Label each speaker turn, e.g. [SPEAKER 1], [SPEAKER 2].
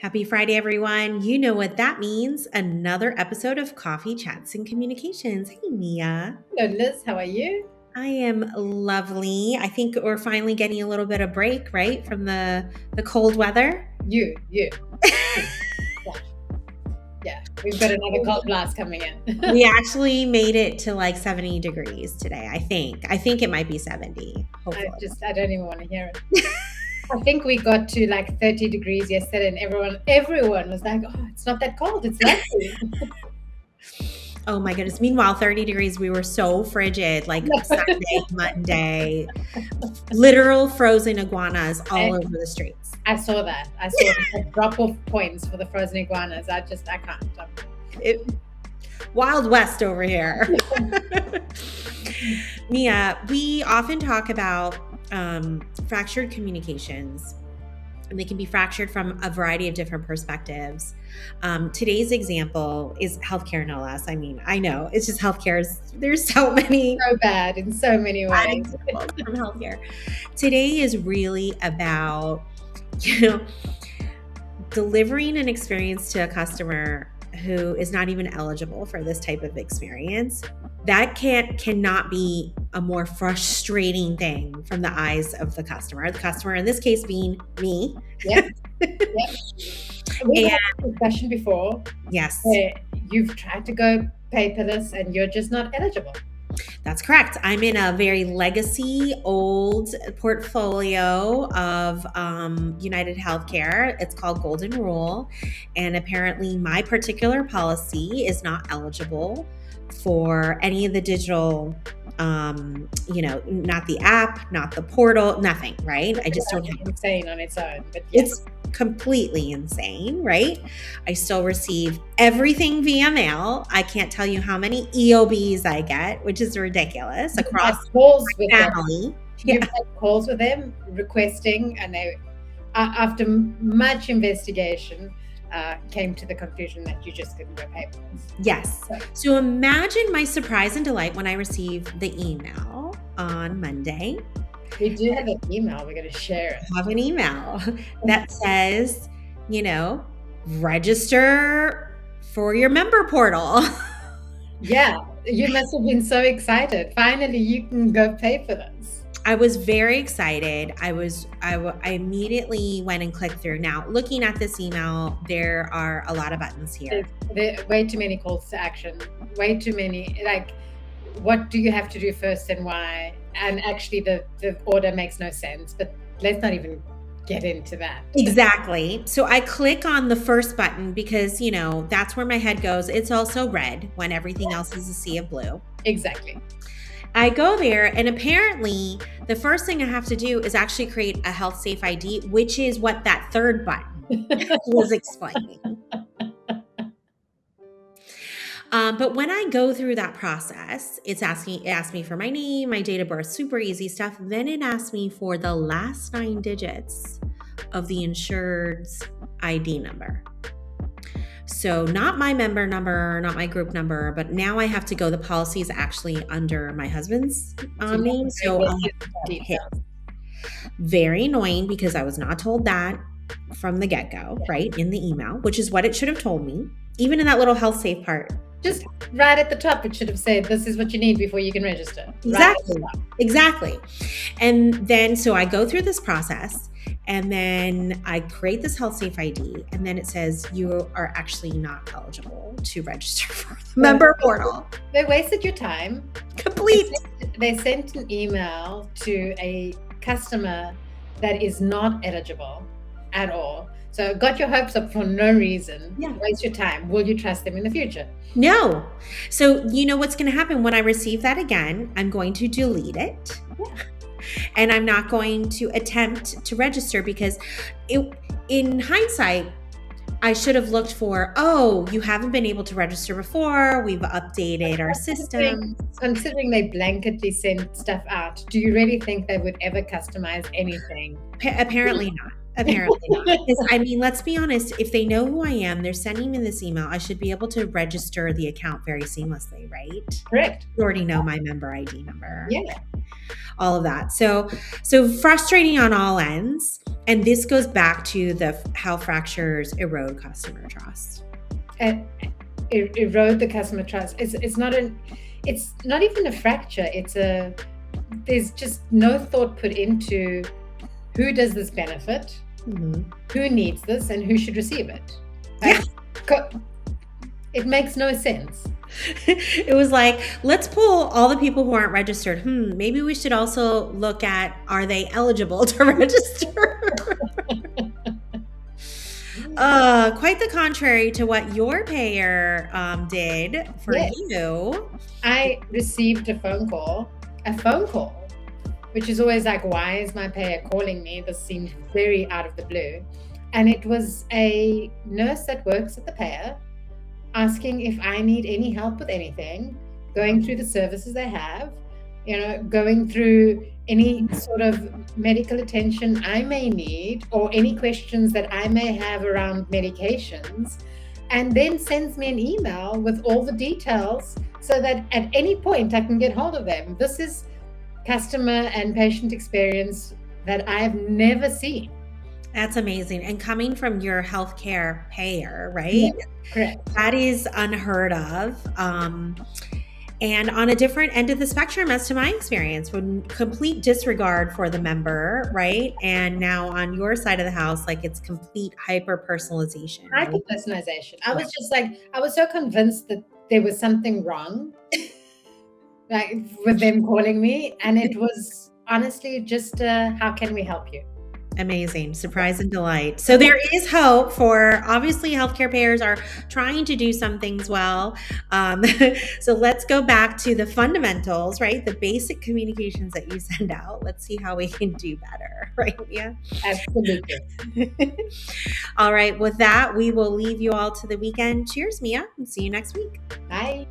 [SPEAKER 1] Happy Friday, everyone. You know what that means. Another episode of Coffee Chats and Communications. Hey, Mia.
[SPEAKER 2] Hello, Liz. How are you?
[SPEAKER 1] I am lovely. I think we're finally getting a little bit of break, right, from the cold weather.
[SPEAKER 2] You. Yeah, we've got another cold blast coming in.
[SPEAKER 1] We actually made it to like 70 degrees today, I think. I think it might be 70, hopefully.
[SPEAKER 2] I don't even want to hear it. I think we got to like 30 degrees yesterday and everyone was like, oh, it's not that cold. It's lovely.
[SPEAKER 1] Oh my goodness. Meanwhile, 30 degrees, we were so frigid, like Sunday, Monday, literal frozen iguanas all over the streets.
[SPEAKER 2] I saw that. I saw the drop-off points for the frozen iguanas. I can't.
[SPEAKER 1] Wild West over here. Mia, we often talk about fractured communications, and they can be fractured from a variety of different perspectives. Today's example is healthcare, no less. I mean, I know it's just healthcare. There's so many.
[SPEAKER 2] So bad in so many ways.
[SPEAKER 1] From healthcare. Today is really about, delivering an experience to a customer who is not even eligible for this type of experience. That cannot be a more frustrating thing from the eyes of the customer. The customer, in this case, being me.
[SPEAKER 2] Yep. We had a discussion before.
[SPEAKER 1] Yes.
[SPEAKER 2] Where you've tried to go paperless and you're just not eligible.
[SPEAKER 1] That's correct. I'm in a very legacy old portfolio of United Healthcare. It's called Golden Rule. And apparently my particular policy is not eligible for any of the digital, not the app, not the portal, nothing, right? I just don't have
[SPEAKER 2] insane on its own. But yes.
[SPEAKER 1] It's completely insane, right? I still receive everything via mail. I can't tell you how many EOBs I get, which is ridiculous across my family.
[SPEAKER 2] You've had calls with them requesting, and they, after much investigation, came to the conclusion that you just couldn't go paperless.
[SPEAKER 1] Yes. So imagine my surprise and delight when I received the email on Monday.
[SPEAKER 2] We do have an email. We're going to share it.
[SPEAKER 1] I have an email that says, register for your member portal.
[SPEAKER 2] Yeah. You must have been so excited. Finally, you can go pay for this.
[SPEAKER 1] I was very excited. I immediately went and clicked through. Now, looking at this email, there are a lot of buttons here.
[SPEAKER 2] There are way too many calls to action. Way too many. Like, what do you have to do first and why? And actually, the order makes no sense. But let's not even get into that.
[SPEAKER 1] Exactly. So I click on the first button because, that's where my head goes. It's also red when everything else is a sea of blue.
[SPEAKER 2] Exactly.
[SPEAKER 1] I go there, and apparently the first thing I have to do is actually create a health safe ID, which is what that third button was explaining. But when I go through that process, it asks me for my name, my date of birth, super easy stuff. Then it asks me for the last 9 digits of the insured's ID number. So not my member number, not my group number, but now I have to go. The policy is actually under my husband's name. So I'll have to hit. Very annoying because I was not told that from the get-go, right? In the email, which is what it should have told me. Even in that little health safe part.
[SPEAKER 2] Just right at the top, it should have said, this is what you need before you can register.
[SPEAKER 1] Exactly. And then, so I go through this process, and then I create this health safe ID, and then it says you are actually not eligible to register for the member portal.
[SPEAKER 2] They wasted your time.
[SPEAKER 1] Complete.
[SPEAKER 2] They sent an email to a customer that is not eligible at all. So got your hopes up for no reason.
[SPEAKER 1] Yeah.
[SPEAKER 2] Waste your time. Will you trust them in the future?
[SPEAKER 1] No. So you know what's going to happen when I receive that again? I'm going to delete it.
[SPEAKER 2] Yeah.
[SPEAKER 1] And I'm not going to attempt to register because in hindsight, I should have looked for, you haven't been able to register before. We've updated our system.
[SPEAKER 2] Considering they blanketly send stuff out, do you really think they would ever customize anything?
[SPEAKER 1] Apparently not. Apparently not. Because, I mean, let's be honest. If they know who I am, they're sending me this email. I should be able to register the account very seamlessly, right?
[SPEAKER 2] Correct.
[SPEAKER 1] You already know my member ID number.
[SPEAKER 2] Yeah.
[SPEAKER 1] All of that. So frustrating on all ends. And this goes back to how fractures erode customer trust.
[SPEAKER 2] Erode the customer trust. It's not even a fracture. There's just no thought put into who does this benefit, who needs this, and who should receive it. It makes no sense.
[SPEAKER 1] It was like, let's pull all the people who aren't registered. Maybe we should also look at, are they eligible to register? Quite the contrary to what your payer did for you.
[SPEAKER 2] I received a phone call, which is always like, why is my payer calling me? This seemed very out of the blue. And it was a nurse that works at the payer asking if I need any help with anything, going through the services they have, going through any sort of medical attention I may need, or any questions that I may have around medications, and then sends me an email with all the details so that at any point I can get hold of them. This is customer and patient experience that I've never seen.
[SPEAKER 1] That's amazing. And coming from your healthcare payer, right?
[SPEAKER 2] Yeah, correct.
[SPEAKER 1] That is unheard of. And on a different end of the spectrum, as to my experience, with complete disregard for the member, right? And now on your side of the house, like, it's complete hyper-personalization. Right?
[SPEAKER 2] Hyper-personalization. I was just like, I was so convinced that there was something wrong like with them calling me. And it was honestly just, how can we help you?
[SPEAKER 1] Amazing. Surprise and delight. So there is hope for, obviously, healthcare payers are trying to do some things well. So let's go back to the fundamentals, right? The basic communications that you send out. Let's see how we can do better, right, Mia?
[SPEAKER 2] Absolutely.
[SPEAKER 1] All right. With that, we will leave you all to the weekend. Cheers, Mia, and see you next week.
[SPEAKER 2] Bye.